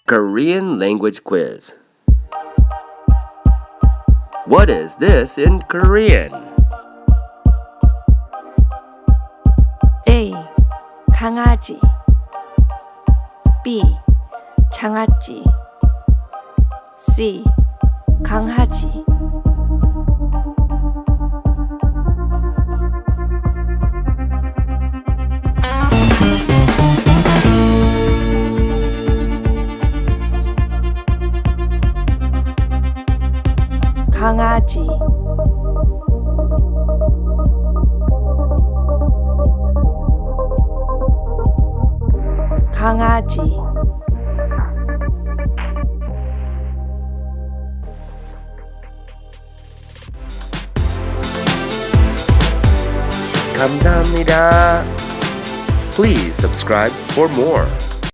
Korean language quiz. What is this in Korean? A. 강아지 B. 장아찌 C. 강아지 강아지 강아지 감사합니다. Please subscribe for more.